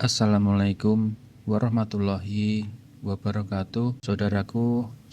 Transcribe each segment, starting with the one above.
Assalamualaikum warahmatullahi wabarakatuh.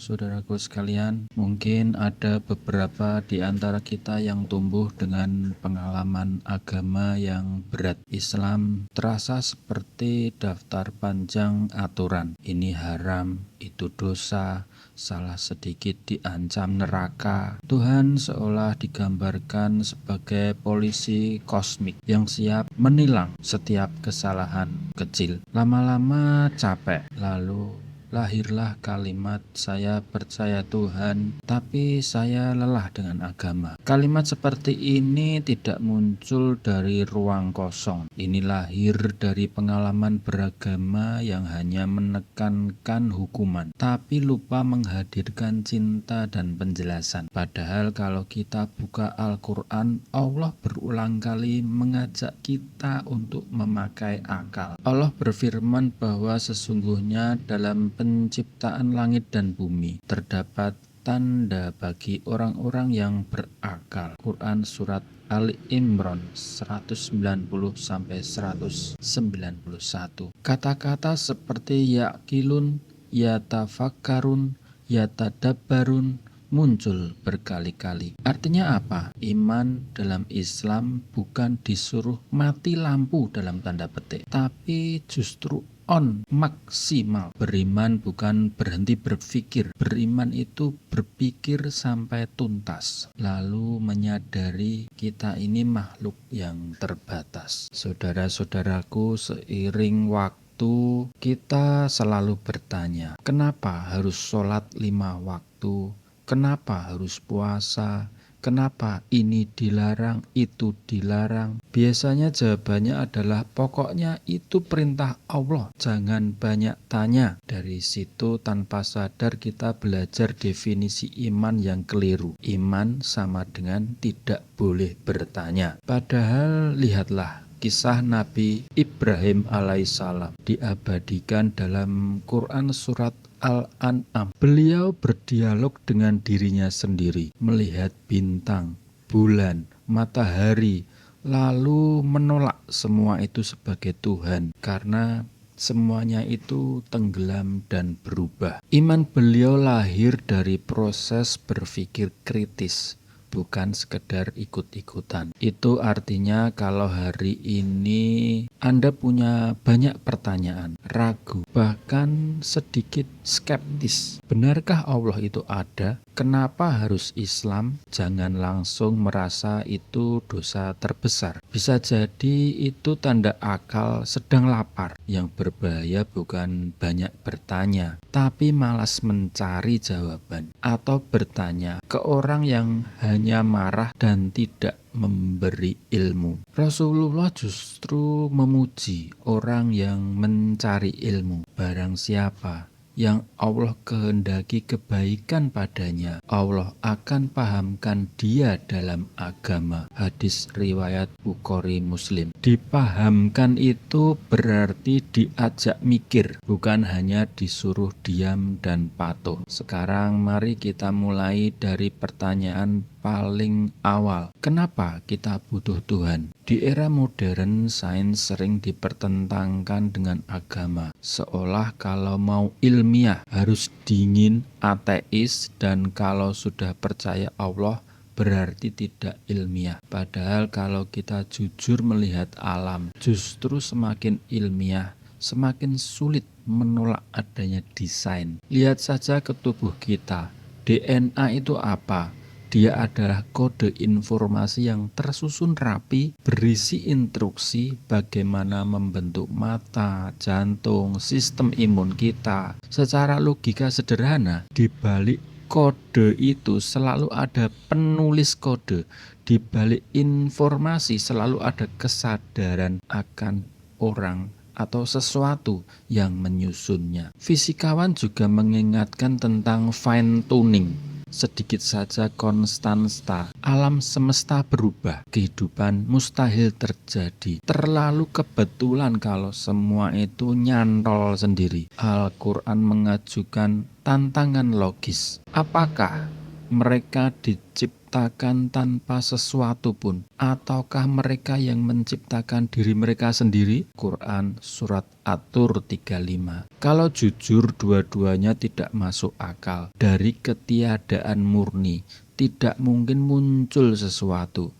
Saudaraku sekalian, mungkin ada beberapa di antara kita yang tumbuh dengan pengalaman agama yang berat. Islam terasa seperti daftar panjang aturan. Ini haram, itu dosa, salah sedikit diancam neraka. Tuhan seolah digambarkan sebagai polisi kosmik yang siap menilang setiap kesalahan kecil. Lama-lama capek, lalu lahirlah kalimat "saya percaya Tuhan, tapi saya lelah dengan agama". Kalimat seperti ini tidak muncul dari ruang kosong. Ini lahir dari pengalaman beragama yang hanya menekankan hukuman, tapi lupa menghadirkan cinta dan penjelasan. Padahal kalau kita buka Al-Quran, Allah berulang kali mengajak kita untuk memakai akal. Allah berfirman bahwa sesungguhnya dalam penciptaan langit dan bumi terdapat tanda bagi orang-orang yang berakal. Quran Surat Ali Imran 190-191. Kata-kata seperti yaqilun, yatafakkarun, yatadabbarun muncul berkali-kali. Artinya apa? Iman dalam Islam bukan disuruh mati lampu dalam tanda petik, tapi justru on maksimal. Beriman bukan berhenti berpikir. Beriman itu berpikir sampai tuntas, lalu menyadari kita ini makhluk yang terbatas. Saudara-saudaraku, seiring waktu kita selalu bertanya, kenapa harus sholat 5 waktu? Kenapa harus puasa? Kenapa ini dilarang, itu dilarang? Biasanya jawabannya adalah pokoknya itu perintah Allah, jangan banyak tanya. Dari situ tanpa sadar kita belajar definisi iman yang keliru. Iman sama dengan tidak boleh bertanya. Padahal lihatlah kisah Nabi Ibrahim alaihissalam diabadikan dalam Quran Surat Al-An'am. Beliau berdialog dengan dirinya sendiri, melihat bintang, bulan, matahari, lalu menolak semua itu sebagai Tuhan karena semuanya itu tenggelam dan berubah. Iman beliau lahir dari proses berpikir kritis, bukan sekedar ikut-ikutan. Itu artinya kalau hari ini Anda punya banyak pertanyaan, ragu, bahkan sedikit skeptis. Benarkah Allah itu ada? Kenapa harus Islam? Jangan langsung merasa itu dosa terbesar. Bisa jadi itu tanda akal sedang lapar. Yang berbahaya bukan banyak bertanya, tapi malas mencari jawaban, atau bertanya ke orang yang hanya marah dan tidak memberi ilmu. Rasulullah justru memuji orang yang mencari ilmu. Barang siapa yang Allah kehendaki kebaikan padanya, Allah akan pahamkan dia dalam agama. Hadis riwayat Bukhari Muslim. Dipahamkan itu berarti diajak mikir, bukan hanya disuruh diam dan patuh. Sekarang mari kita mulai dari pertanyaan paling awal. Kenapa kita butuh Tuhan? Di era modern, sains sering dipertentangkan dengan agama, seolah kalau mau ilmiah harus dingin, ateis, dan kalau sudah percaya Allah berarti tidak ilmiah. Padahal kalau kita jujur melihat alam, justru semakin ilmiah, semakin sulit menolak adanya desain. Lihat saja ke tubuh kita. DNA itu apa? Dia adalah kode informasi yang tersusun rapi, berisi instruksi bagaimana membentuk mata, jantung, sistem imun kita. Secara logika sederhana, di balik kode itu selalu ada penulis kode. Di balik informasi selalu ada kesadaran akan orang atau sesuatu yang menyusunnya. Fisikawan juga mengingatkan tentang fine tuning. Sedikit saja konstanta, alam semesta berubah, kehidupan mustahil terjadi. Terlalu kebetulan kalau semua itu nyantol sendiri. Al-Quran mengajukan tantangan logis. Apakah Mereka diciptakan tanpa sesuatu pun, ataukah mereka yang menciptakan diri mereka sendiri? Quran surat At-Tur 35. Kalau jujur, dua-duanya tidak masuk akal. Dari ketiadaan murni tidak mungkin muncul sesuatu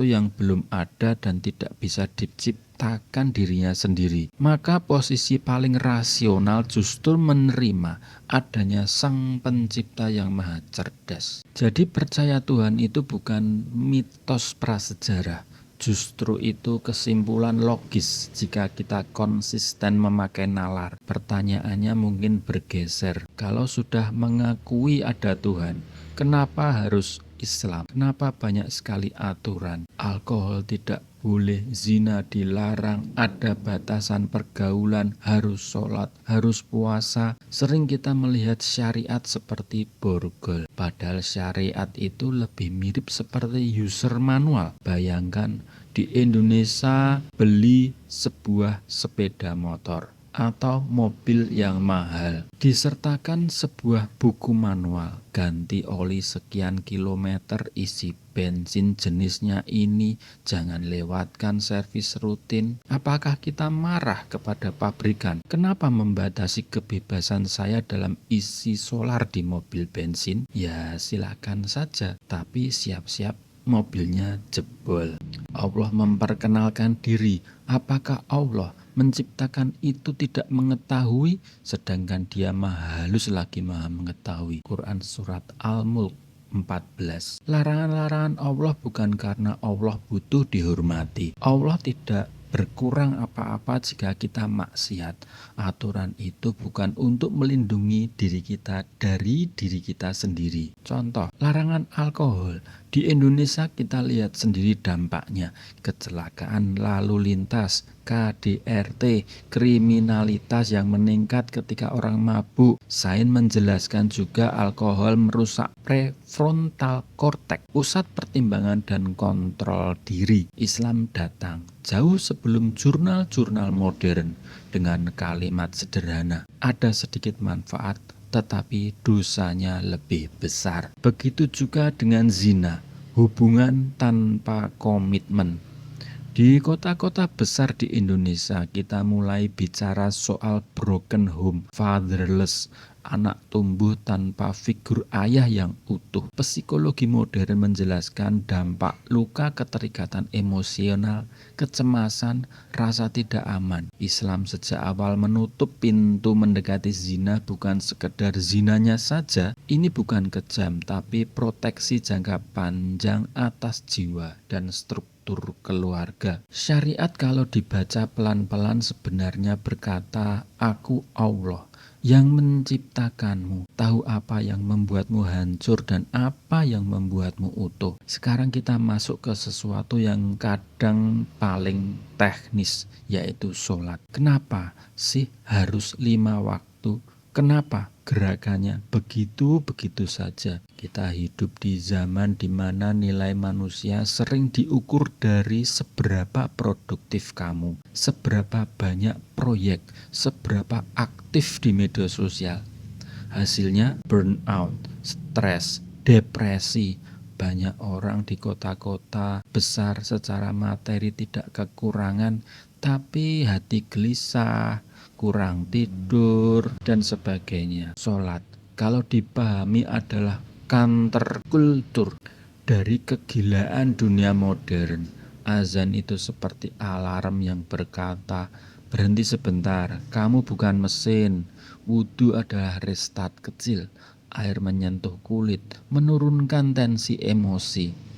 yang belum ada dan tidak bisa diciptakan dirinya sendiri. Maka posisi paling rasional justru menerima adanya Sang Pencipta yang maha cerdas. Jadi percaya Tuhan itu bukan mitos prasejarah. Justru itu kesimpulan logis jika kita konsisten memakai nalar. Pertanyaannya mungkin bergeser. Kalau sudah mengakui ada Tuhan, kenapa harus Islam? Kenapa banyak sekali aturan? Alkohol tidak boleh, zina dilarang, ada batasan pergaulan, harus sholat, harus puasa. Sering kita melihat syariat seperti borgol, padahal syariat itu lebih mirip seperti user manual. Bayangkan di Indonesia beli sebuah sepeda motor atau mobil yang mahal, disertakan sebuah buku manual, ganti oli sekian kilometer, isi bensin jenisnya ini, jangan lewatkan servis rutin. Apakah kita marah kepada pabrikan? Kenapa membatasi kebebasan saya dalam isi solar di mobil bensin? Ya silakan saja, tapi siap-siap mobilnya jebol. Allah memperkenalkan diri. Apakah Allah menciptakan itu tidak mengetahui, sedangkan Dia maha halus lagi maha mengetahui? Quran surat Al-Mulk 14. Larangan-larangan Allah bukan karena Allah butuh dihormati. Allah tidak berkurang apa-apa jika kita maksiat. Aturan itu bukan untuk melindungi diri kita dari diri kita sendiri. Contoh, larangan alkohol. Di Indonesia kita lihat sendiri dampaknya. Kecelakaan lalu lintas, KDRT, kriminalitas yang meningkat ketika orang mabuk. Sains menjelaskan juga alkohol merusak prefrontal cortex, pusat pertimbangan dan kontrol diri. Islam datang jauh sebelum jurnal-jurnal modern dengan kalimat sederhana, ada sedikit manfaat tetapi dosanya lebih besar. Begitu juga dengan zina, hubungan tanpa komitmen. Di kota-kota besar di Indonesia kita mulai bicara soal broken home, fatherless, anak tumbuh tanpa figur ayah yang utuh. Psikologi modern menjelaskan dampak luka keterikatan emosional, kecemasan, rasa tidak aman. Islam sejak awal menutup pintu mendekati zina bukan sekedar zinanya saja. Ini bukan kejam, tapi proteksi jangka panjang atas jiwa dan struktur keluarga. Syariat kalau dibaca pelan-pelan sebenarnya berkata, aku Allah yang menciptakanmu, tahu apa yang membuatmu hancur dan apa yang membuatmu utuh. Sekarang kita masuk ke sesuatu yang kadang paling teknis, yaitu sholat. Kenapa sih harus 5 waktu? Kenapa gerakannya begitu-begitu saja? Kita hidup di zaman di mana nilai manusia sering diukur dari seberapa produktif kamu, seberapa banyak proyek, seberapa aktif di media sosial. Hasilnya burnout, stres, depresi. Banyak orang di kota-kota besar secara materi tidak kekurangan, tapi hati gelisah, kurang tidur, dan sebagainya. Sholat, kalau dipahami adalah counterculture dari kegilaan dunia modern. Azan itu seperti alarm yang berkata, berhenti sebentar, kamu bukan mesin. Wudhu adalah restart kecil, air menyentuh kulit, menurunkan tensi emosi.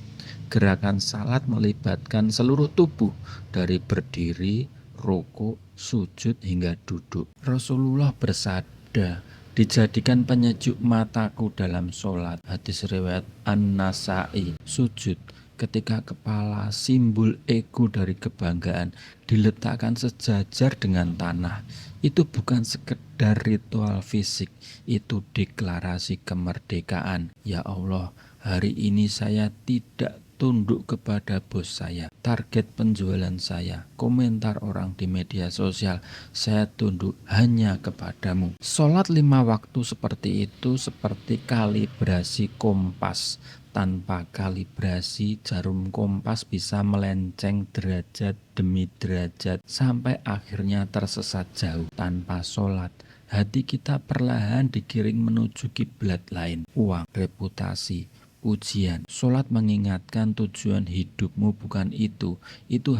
Gerakan salat melibatkan seluruh tubuh, dari berdiri, rukuk, sujud hingga duduk. Rasulullah bersabda, dijadikan penyejuk mataku dalam sholat. Hadis riwayat An-Nasai. Sujud, ketika kepala simbol ego dari kebanggaan diletakkan sejajar dengan tanah. Itu bukan sekedar ritual fisik, itu deklarasi kemerdekaan. Ya Allah, hari ini saya tidak tunduk kepada bos saya, target penjualan saya, komentar orang di media sosial, saya tunduk hanya kepadamu. Sholat 5 waktu seperti itu seperti kalibrasi kompas. Tanpa kalibrasi, jarum kompas bisa melenceng derajat demi derajat sampai akhirnya tersesat jauh. Tanpa sholat, hati kita perlahan digiring menuju kiblat lain, uang, reputasi, pujian. Sholat mengingatkan tujuan hidupmu bukan itu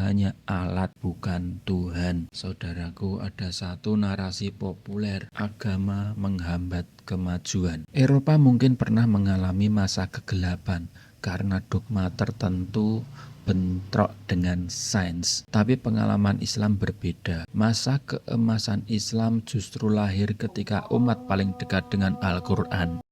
hanya alat, bukan Tuhan. Saudaraku, ada satu narasi populer, agama menghambat kemajuan. Eropa mungkin pernah mengalami masa kegelapan karena dogma tertentu bentrok dengan sains. Tapi pengalaman Islam berbeda. Masa keemasan Islam justru lahir ketika umat paling dekat dengan Al-Quran